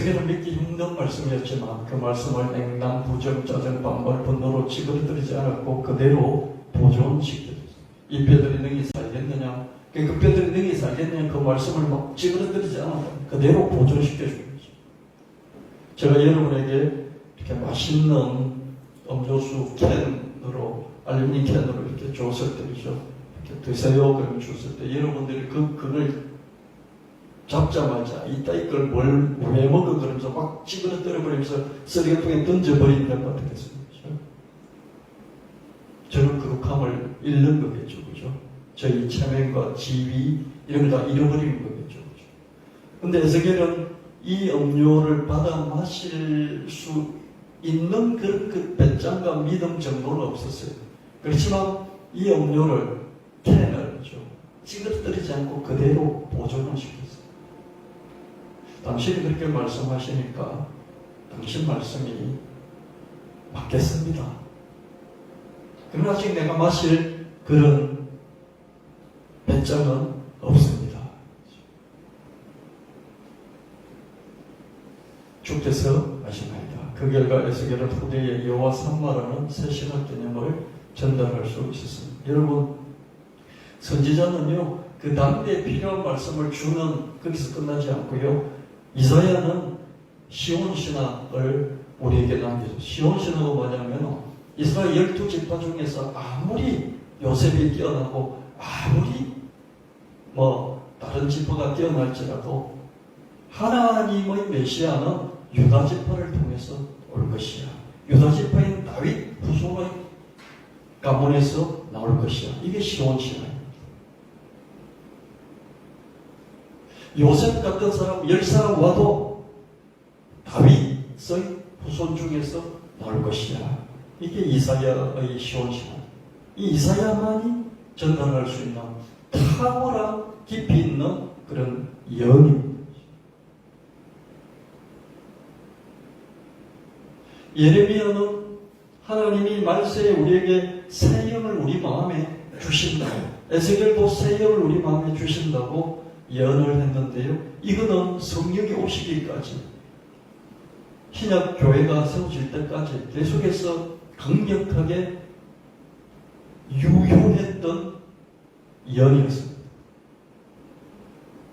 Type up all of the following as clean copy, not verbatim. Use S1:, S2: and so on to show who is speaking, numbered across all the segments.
S1: 에스겔은 믿기 힘든 말씀이었지만 그 말씀을 냉담, 부정, 짜증, 반발, 분노로 찌그러뜨리지 않았고 그대로 보존시켰어요. 이 뼈들이 능히 살겠느냐? 그 뼈들이 능히 살겠느냐? 그 말씀을 막 찌그러뜨리지 않았고 그대로 보존시켜주는 거죠. 제가 여러분에게 이렇게 맛있는 음료수 캔으로, 알루미늄 캔으로 이렇게 줬을 때죠. 이렇게 드세요. 그러면 줬을 때 여러분들이 그걸 잡자마자 이따위 걸 왜 먹어? 그러면서 막 찌그러뜨려 버리면서 쓰레기통에 던져버린다는 것 같겠습니다. 저는 거룩함을 잃는 거겠죠. 그죠? 저희 체면과 지위, 이런 걸 다 잃어버리는 거겠죠. 그죠? 근데 에스겔은 이 음료를 받아 마실 수 있는 그런 그 배짱과 믿음 정도는 없었어요. 그렇지만 이 음료를, 캔을 찌그러뜨리지 않고 그대로 보존을 시켰어요. 당신이 그렇게 말씀하시니까 당신 말씀이 맞겠습니다. 그러나 아직 내가 마실 그런 배짱은 없습니다. 주께서 하시나이다. 그 결과 에스겔은 후대에 여호와 삼마라는 새 신학 개념을 전달할 수 있었습니다. 여러분, 선지자는요, 그 당대에 필요한 말씀을 주는, 거기서 끝나지 않고요, 이사야는 시온신학을 우리에게 남겨줘. 시온신학은 뭐냐면 이스라엘 12지파 중에서 아무리 요셉이 뛰어나고 아무리 다른 지파가 뛰어날지라도 하나님의 메시아는 유다지파를 통해서 올 것이야. 유다지파인 다윗 후손의 가문에서 나올 것이야. 이게 시온신학입니다. 요셉 같은 사람 10사람 와도 다윗의 후손 중에서 나올 것이야. 이게 이사야의 시온신학. 이 이사야만이 전달할 수 있는 탁월한 깊이 있는 그런 예언입니다. 예레미야는 하나님이 말세에 우리에게 새 영을 우리 마음에 주신다고, 에스겔도 새 영을 우리 마음에 주신다고 예언을 했는데요. 이거는 성령이 오시기까지, 신약 교회가 세워질 때까지 계속해서 강력하게 유효했던 예언이었습니다.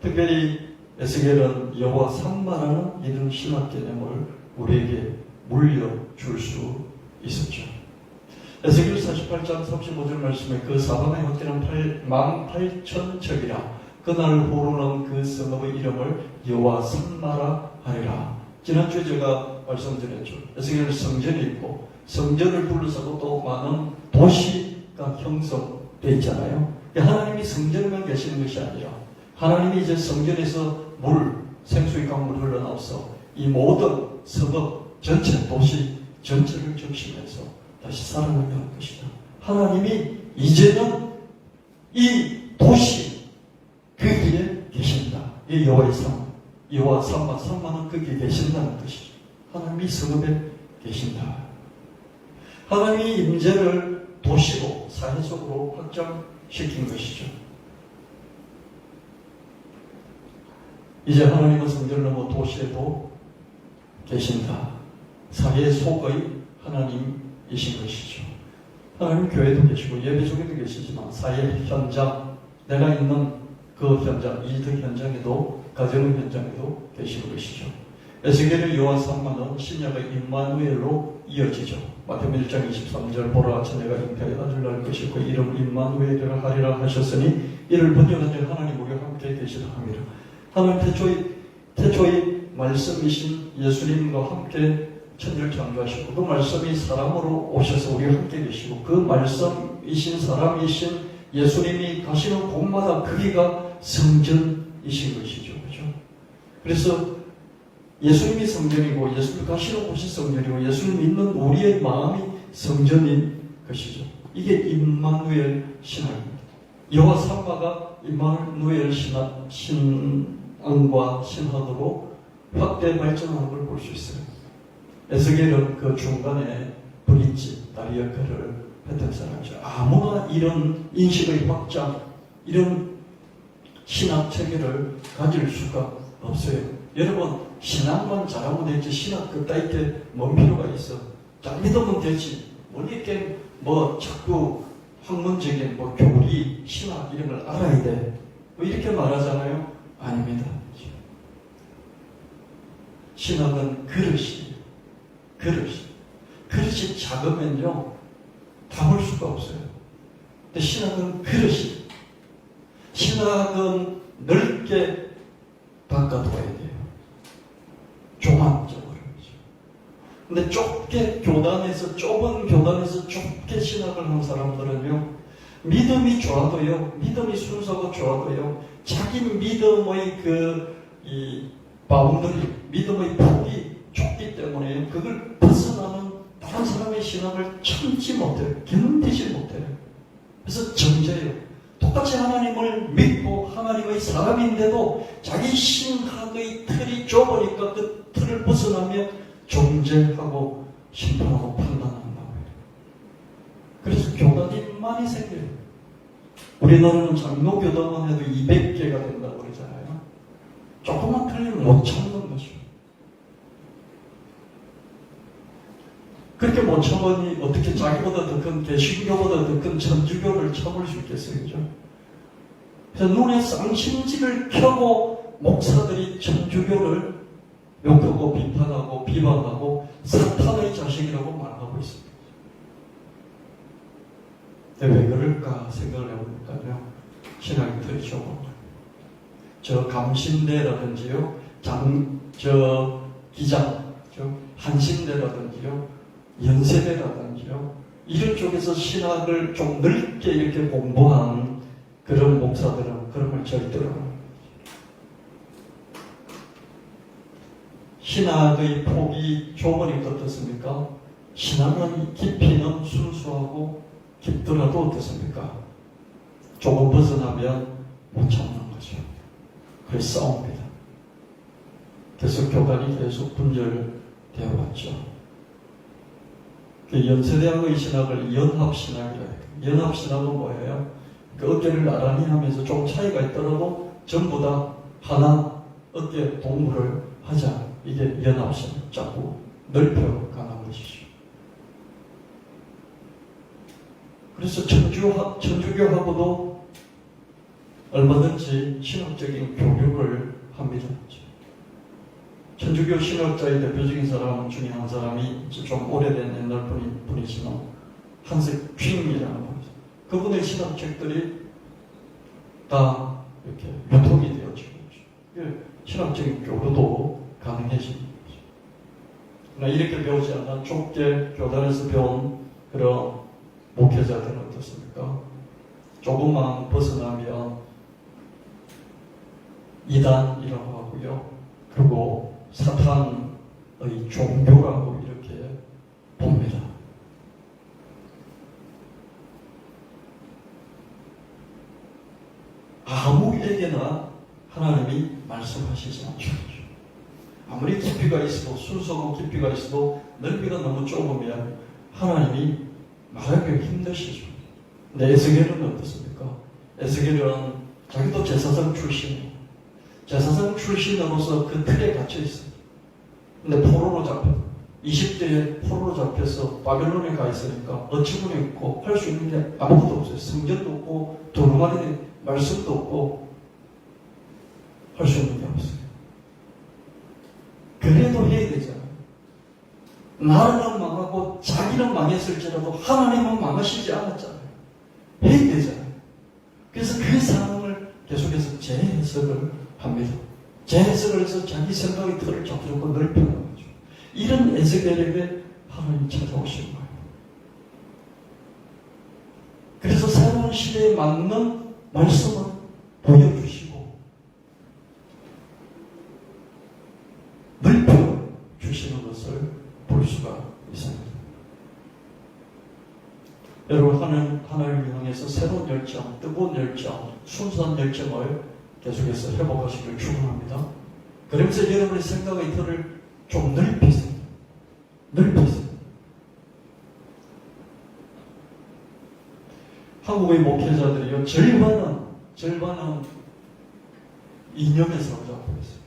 S1: 특별히 에스겔은 여호와 삼마라는 이런 신학 개념을 우리에게 물려줄 수 있었죠. 에스겔 48장 35절 말씀에 그 사방에 헛되는 18,000척이라 그날 후로는 그 성읍의 이름을 여호와 삼마라 하리라. 지난주에 제가 말씀드렸죠. 에스겔 성전이 있고 성전을 둘러싸고 또 많은 도시가 형성되어 있잖아요. 하나님이 성전만 계시는 것이 아니라 하나님이 이제 성전에서 생수의 강물 흘러나와서 이 모든 성읍 전체, 도시 전체를 적시면서 다시 살아나게 할 것이다. 하나님이 이제는 이 도시 거기에 계신다. 이 여호와의 삼마, 여호와 삼마는 거기에 계신다는 것이죠. 하나님이 성읍에 계신다. 하나님이 임재를 도시로, 사회 속으로 확장시킨 것이죠. 이제 하나님은 성전을 넘어 도시에도 계신다. 사회 속의 하나님이신 것이죠. 하나님 교회도 계시고 예배 중에도 계시지만 사회 현장, 내가 있는 그 현장, 일터 현장에도, 가정의 현장에도 계시는 것이죠. 에스겔의 여호와 삼마는 신약의 임마누엘로 이어지죠. 마태복음 1장 23절 보라 아차 내가 잉태의 아들 낳을 것이고 이름 임마누엘이라 하리라 하셨으니 이를 번역한 즉 하나님 우리와 함께 계시라 함이라. 하나님 태초의 말씀이신 예수님과 함께 천지를 창조하시고 그 말씀이 사람으로 오셔서 우리와 함께 계시고 그 말씀이신 사람이신 예수님이 가시는 곳마다 거기가 성전이신 것이죠. 그죠? 그래서 예수님이 성전이고 예수님 가시는 곳이 성전이고 예수님 있는 우리의 마음이 성전인 것이죠. 이게 임마누엘 신앙입니다. 여호와 삼마가 임마누엘 신앙과 신학으로 확대 발전하는 걸 볼 수 있어요. 에스겔은 그 중간에 브릿지, 다리 역할을 했던 사람이죠. 아무나 이런 인식의 확장, 이런 신학 체계를 가질 수가 없어요. 여러분, 신앙만 잘하면 되지 신학 그따위 게뭔 필요가 있어. 잘 믿으면 되지. 뭐 이렇게 뭐 자꾸 학문적인 뭐 교리, 신학 이런 걸 알아야 돼. 뭐 이렇게 말하잖아요. 아닙니다. 신학은 그릇이 작으면요 담을 수가 없어요. 근데 신학은 그릇이, 신학은 넓게 바꿔둬야 돼요. 종합적으로. 근데 좁은 교단에서 좁게 신학을 한 사람들은요, 믿음이 좋아도요, 믿음이 순서가 좋아도요, 자기 믿음의 바운더리, 믿음의 폭이 좁기 때문에 그걸 벗어나는 다른 사람의 신앙을 참지 못해요. 견디지 못해요. 그래서 정죄예요. 똑같이 하나님을 믿고 하나님의 사람인데도 자기 신학의 틀이 좁으니까 그 틀을 벗어나면 정죄하고 심판하고 판단한다고 해요. 그래서 교단이 많이 생겨요. 우리나라는 장로교단만 해도 200개가 된다고 그러잖아요. 조금만 틀리면 못 참는 거죠. 그렇게 못 참으니 어떻게 자기보다 더 큰 개신교보다 더 큰 천주교를 참을 수 있겠어요, 그죠? 그래서 눈에 쌍심지를 켜고 목사들이 천주교를 욕하고 비판하고 비방하고 사탄의 자식이라고 말하고 있습니다. 근데 왜 그럴까 생각을 해보니까요, 신학이 더 좁은 저 감신대라든지요, 한신대라든지요, 연세대라든지요, 이런 쪽에서 신학을 좀 넓게 이렇게 공부한 그런 목사들은 그런 걸 절대로 안 합니다. 신학의 폭이 좁으니까 어떻습니까? 신학의 깊이는 순수하고 깊더라도 어떻습니까? 조금 벗어나면 못 참는 거죠. 그래서 싸웁니다. 그래서 교단이 계속 분열되어 왔죠. 연세대학의 신학을 연합신학이라고 해요. 연합신학은 뭐예요? 그 어깨를 나란히 하면서 좀 차이가 있더라도 전부 다 하나 어깨 동무를 하자. 이게 연합신학. 자꾸 넓혀가는 것이죠. 그래서 천주교하고도 얼마든지 신학적인 교육을 합니다. 천주교 신학자의 대표적인 사람 중에 한 사람이 좀 오래된 옛날 분이지만 한색 핑이라는 분이죠. 그분의 신학책들이 다 이렇게 유통이 되어지고 있죠. 신학적인 교류도 가능해지는 거죠. 그러나 이렇게 배우지 않아 좁게 교단에서 배운 그런 목회자들은 어떻습니까? 조금만 벗어나면 이단이라고 하고요. 그리고 사탄의 종교라고 이렇게 봅니다. 아무에게나 하나님이 말씀하시지 않죠. 아무리 깊이가 있어도, 순서고 깊이가 있어도 넓이가 너무 좁으면 하나님이 말하기 힘드시죠. 근데 에스겔은 어떻습니까? 에스겔은 자기도 제사장 출신이에요. 제사장 출신으로서 그 틀에 갇혀 있어요. 근데 포로로 잡혀, 20대에 포로로 잡혀서 바벨론에 가 있으니까 어치문이 있고 할 수 있는 게 아무것도 없어요. 성전도 없고 두루마리 말씀도 없고 할 수 있는 게 없어요. 그래도 해야 되잖아요. 나라는 망하고 자기는 망했을지라도 하나님은 망하시지 않았잖아요. 해야 되잖아요. 그래서 그 상황을 계속해서 재해석을 합니다. 재해석을 해서 자기 생각의 틀을 자꾸 넓혀가는 거죠. 이런 에스겔에게 하나님 찾아오신 거예요. 그래서 새로운 시대에 맞는 말씀을 보여주시고 넓혀주시는 것을 볼 수가 있습니다. 여러분, 하나님을 향해서 새로운 열정, 뜨거운 열정, 순수한 열정을 계속해서 회복하시길 축원합니다. 그러면서 여러분의 생각의 틀을 좀 넓히세요. 한국의 목회자들이요, 절반은 이념에 사로잡고 있습니다.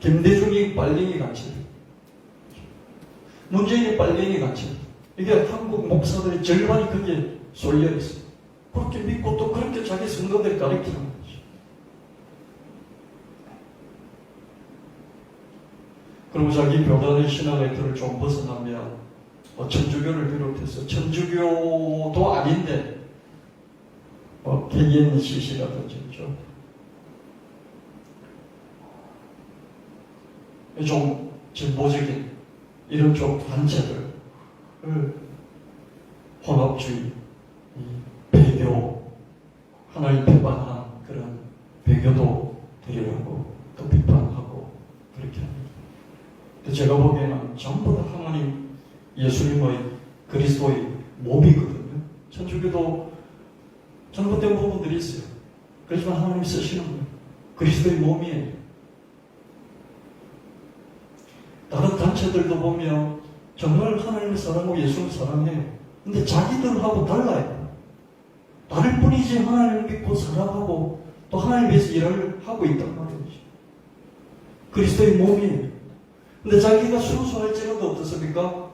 S1: 김대중이 빨갱이 같이, 문재인이 빨갱이 같이, 이게 한국 목사들의 절반이 거기에 쏠려 있어요. 그렇게 믿고 또 그렇게 자기 성도들 가르치는 거죠. 그리고 자기 교단의 신앙의 틀을 좀 벗어나면 천주교를 비롯해서 천주교도 아닌데 KNCC라든지 좀 진보적인 이런 쪽 단체들을 혼합주의, 배교, 하나님 배반한 그런 배교도 드리려고 또 비판하고 그렇게 합니다. 제가 보기에는 전부 다 하나님 예수님의 그리스도의 몸이거든요. 천주교도 잘못된 부분들이 있어요. 그렇지만 하나님이 쓰시는 거예요. 그리스도의 몸이에요. 다른 단체들도 보면 정말 하나님을 사랑하고 예수를 사랑해요. 근데 자기들하고 달라요. 다를 뿐이지 하나님을 믿고 사랑하고 또 하나님 위해서 일을 하고 있단 말이죠. 그리스도의 몸이에요. 근데 자기가 순수할지라도 어떻습니까?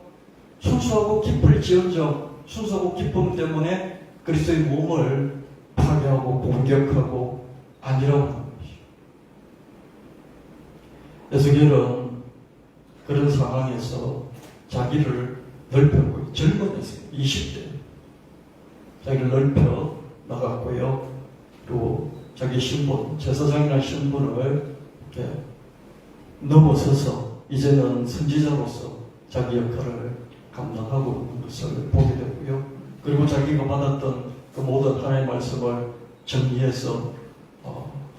S1: 순수하고 기쁠지언정 순수하고 기쁨 때문에 그리스도의 몸을 파괴하고 공격하고 아니라고 하는 것이죠. 에스겔은 그런 상황에서 자기를 넓혔고요. 젊어졌어요. 20대. 자기를 넓혀 나갔고요. 또 자기 신분, 제사장이라는 신분을 이렇게 넘어서서 이제는 선지자로서 자기 역할을 감당하고 있는 것을 보게 되고요. 그리고 자기가 받았던 그 모든 하나님의 말씀을 정리해서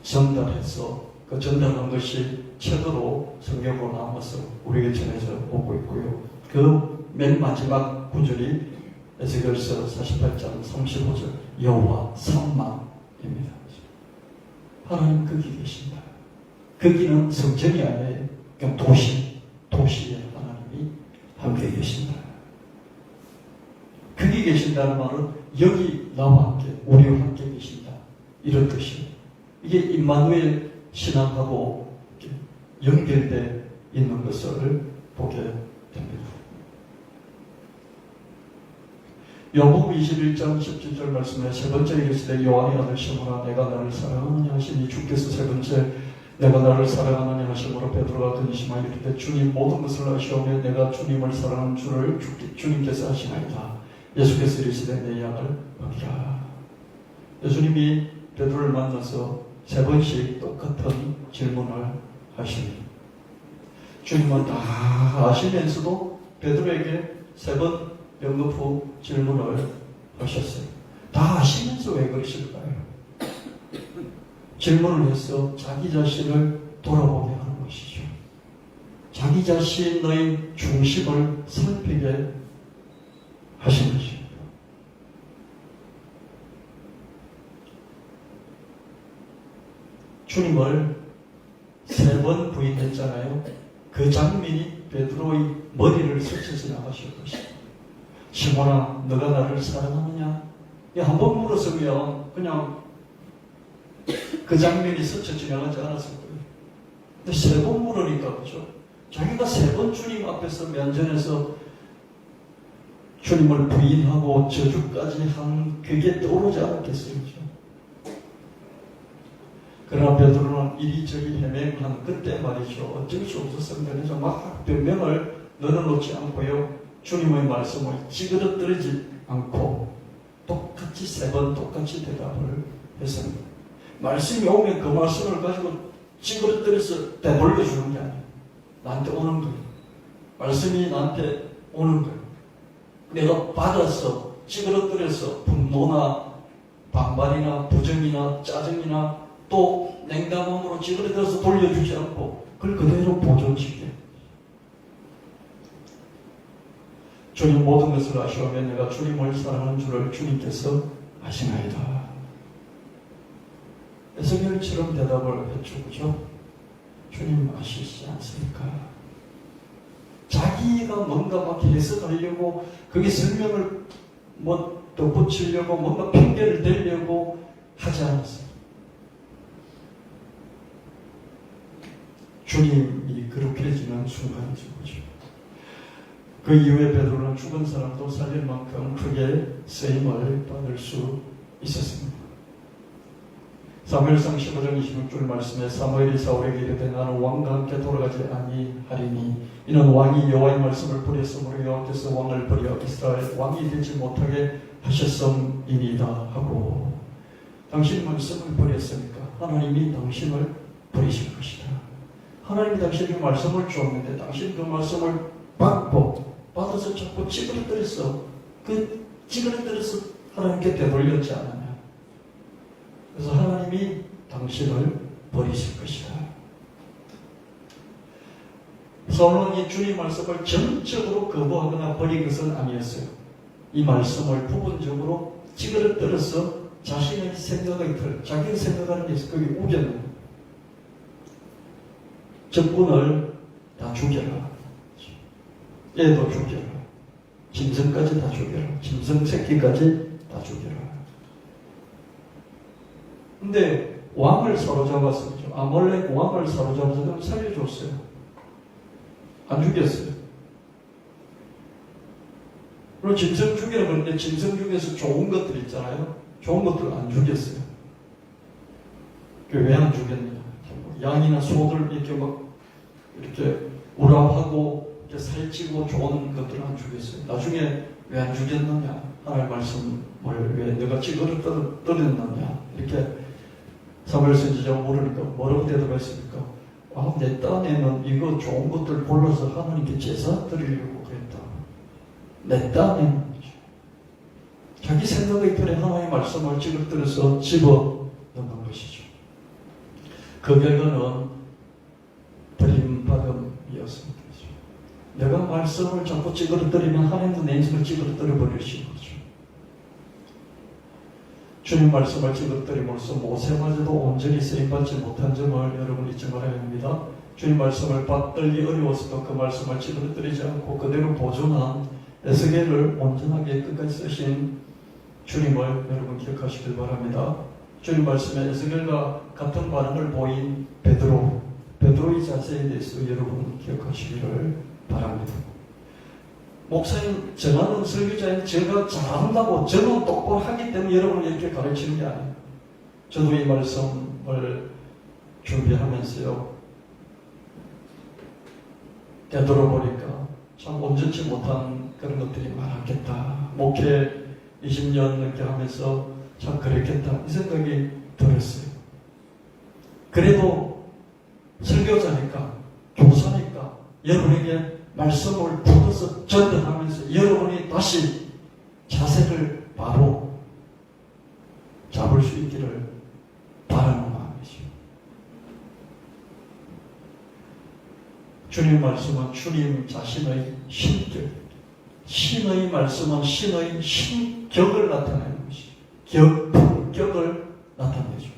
S1: 전달해서 그 전달한 것이 책으로 성경으로 남아서 우리에게 전해져 오고 있고요. 그 맨 마지막 구절이 에스겔서 48장 35절 여호와 삼망입니다. 하나님 거기 계신다. 거기는 성전이 아니에요. 그냥 도시에 하나님이 함께 계신다. 거기 계신다는 말은 여기 나와 함께 우리와 함께 계신다. 이런 뜻이에요. 이게 임마누엘 신앙하고 연결되어 있는 것을 보게 됩니다. 요한복음 21장 17절 말씀에 세 번째 이르시되 요한의 아들 시몬아 내가 나를 사랑하느냐 하시니 주께서 세 번째 내가 나를 사랑하느냐 하심으로 베드로가 근심하여 이르되 주님 모든 것을 아시오며 내가 주님을 사랑하는 줄을 주님께서 아시나이다. 예수께서 이르시되 내 양을 먹이라. 예수님이 베드로를 만나서 세 번씩 똑같은 질문을 하십니다. 주님은 다 아시면서도 베드로에게 세 번 연거푸 질문을 하셨어요. 다 아시면서 왜 그러실까요? 질문을 해서 자기 자신을 돌아보게 하는 것이죠. 자기 자신의 중심을 살피게 하신 것입니다. 주님을 세 번 부인했잖아요. 그 장면이 베드로의 머리를 스쳐서 나가실 것입니다. 시몬아, 너가 나를 사랑하느냐? 한 번 물었으면 그냥 그 장면이 스쳐 지나가지 않았을 거예요. 근데 세 번 물으니까 그렇죠. 자기가 세 번 주님 앞에서 면전에서 주님을 부인하고 저주까지 한 그게 떠오르지 않았겠어요. 그렇죠? 그러나 베드로는 이리저리 헤매한 그때 말이죠. 어쩔 수 없었습니다. 그래서 막 변명을 늘어놓지 않고요. 주님의 말씀을 찌그러뜨리지 않고 똑같이 세 번 똑같이 대답을 했습니다. 말씀이 오면 그 말씀을 가지고 찌그러뜨려서 되돌려주는 게 아니에요. 나한테 오는 거예요. 말씀이 나한테 오는 거예요. 내가 받아서 찌그러뜨려서 분노나 반발이나 부정이나 짜증이나 또 냉담함으로 찌그러뜨려서 돌려주지 않고 그걸 그대로 보존시켜요. 주님 모든 것을 아시오며 내가 주님을 사랑하는 줄을 주님께서 아시나이다. 에스겔처럼 대답을 해주죠. 주님 아시지 않습니까? 자기가 뭔가 막 해석하려고 그게 설명을 덧붙이려고 뭔가 핑계를 대려고 하지 않았어요. 주님이 거룩해지는 순간이죠. 그 이후에 베드로는 죽은 사람도 살릴 만큼 크게 쓰임을 받을 수 있었습니다. 사무엘상 15장 26절 말씀에 사무엘이 사울에게 이르되 나는 왕과 함께 돌아가지 아니하리니 이는 왕이 여호와의 말씀을 버렸으므로 여호와께서 왕을 버려 이스라엘 왕이 되지 못하게 하셨음이니이다 하고, 당신 말씀을 버렸으니까 하나님이 당신을 버리실 것이다. 하나님이 당신에게 말씀을 주었는데 당신 그 말씀을 받아서 자꾸 찌그러뜨렸어. 그 찌그러뜨려서 하나님께 되돌렸지 않느냐. 그래서 하나님이 당신을 버리실 것이다. 솔로몬이 주님 말씀을 전적으로 거부하거나 버린 것은 아니었어요. 이 말씀을 부분적으로 찌그러뜨려서 자신의 생각의 틀, 자기가 생각하는 게 있어. 그게 우겨는 적군을 다 죽여라. 애도 죽여라. 짐승까지 다 죽여라. 짐승 새끼까지 다 죽여라. 근데 왕을 사로잡았어. 아몰렉 왕을 사로잡아서 살려줬어요. 안 죽였어요. 그리고 짐승 죽이라 그러는데 짐승 중에서 좋은 것들 있잖아요. 좋은 것들 안 죽였어요. 왜 안 죽였느냐. 양이나 소들 이렇게 우람하고 살찌고 좋은 것들은 안 죽였어요. 나중에 왜 안 죽였느냐. 하나님의 말씀을 왜 내가 찌그러뜨렸느냐. 이렇게 사무엘 선지자가 물으니까 뭐라고 대답했습니까? 내 딴에는 이거 좋은 것들 골라서 하나님께 제사 드리려고 그랬다. 내 딴에는 자기 생각의 틀에 하나님의 말씀을 찌그러뜨려서 집어넣는 것이죠. 그 결과는 버림받음이었습니다. 내가 말씀을 자꾸 찌그러뜨리면 하나님도 내 인생을 찌그러뜨려 버리시는 거죠. 주님 말씀을 찌그러뜨림으로써 모세마저도 온전히 쓰임받지 못한 점을 여러분 잊지 말아야 합니다. 주님 말씀을 받들기 어려웠어도 그 말씀을 찌그러뜨리지 않고 그대로 보존한 에스겔을 온전하게 끝까지 쓰신 주님을 여러분 기억하시길 바랍니다. 주님 말씀에 에스겔과 같은 반응을 보인 베드로의 자세에 대해서 여러분 기억하시기를 바랍니다. 목사님, 저는 설교자인 제가 잘한다고 저는 똑바로 하기 때문에 여러분을 이렇게 가르치는 게 아니에요. 저도 이 말씀을 준비하면서요, 되돌아보니까 참 온전치 못한 그런 것들이 많았겠다. 목회 20년 넘게 하면서 참 그랬겠다. 이 생각이 들었어요. 그래도 설교자니까, 교사니까 여러분에게 말씀을 풀어서 전달하면서 여러분이 다시 자세를 바로 잡을 수 있기를 바라는 마음이죠. 주님 말씀은 주님 자신의 신격, 신의 말씀은 신의 신격을 나타내는 것이죠. 품격을 나타내죠.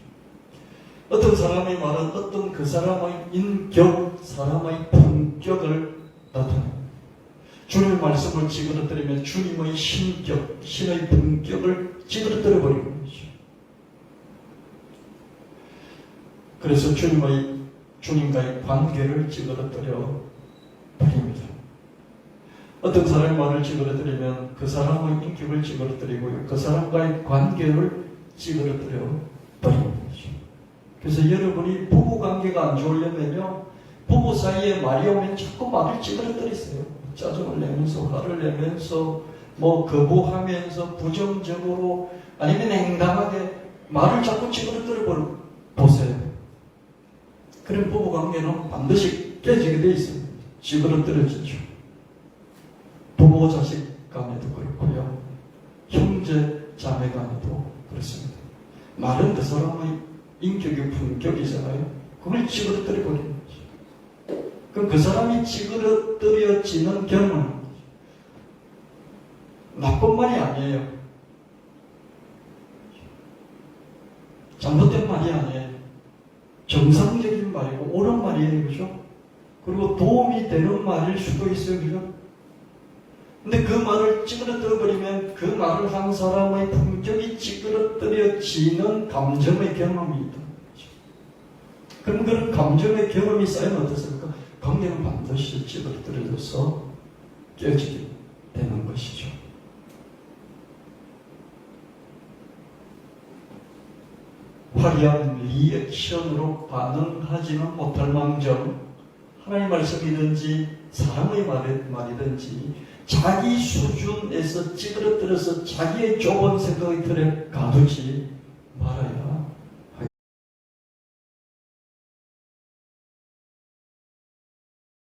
S1: 어떤 사람의 말은 어떤 그 사람의 인격, 사람의 품격을 나타냅니다. 주님의 말씀을 찌그러뜨리면 주님의 신격, 신의 품격을 찌그러뜨려 버리는 거죠. 그래서 주님과의 관계를 찌그러뜨려 버립니다. 어떤 사람의 말을 찌그러뜨리면 그 사람의 인격을 찌그러뜨리고요, 그 사람과의 관계를 찌그러뜨려 버리는 거죠. 그래서 여러분이 부부 관계가 안 좋으려면요, 부부 사이에 말이 오면 자꾸 말을 찌그러뜨리세요. 짜증을 내면서, 화를 내면서, 거부하면서, 부정적으로, 아니면 행당하게 말을 자꾸 찌그러뜨려 보세요. 그런 부부 관계는 반드시 깨지게 돼 있습니다. 찌그러뜨려지죠. 부모 자식 간에도 그렇고요, 형제 자매 간에도 그렇습니다. 말은 그 사람의 인격이 품격이잖아요. 그걸 찌그러뜨려 버리는 거죠. 그럼 그 사람이 찌그러뜨려지는 경험은 나쁜 말이 아니에요. 잘못된 말이 아니에요. 정상적인 말이고 옳은 말이에요. 그죠? 그리고 도움이 되는 말일 수도 있어요. 그죠? 근데 그 말을 찌그러뜨려 버리면 그 말을 한 사람의 품격이 찌그러뜨려지는 감정의 경험이 있다. 그럼 그런 감정의 경험이 쌓이면 어떻습니까? 반드시 찌그러뜨려져서 깨지게 되는 것이죠. 화려한 리액션으로 반응하지는 못할 망정 하나님의 말씀이든지 사람의 말이든지 자기 수준에서 찌그러뜨려서 자기의 좁은 생각의 틀에 가두지 말아야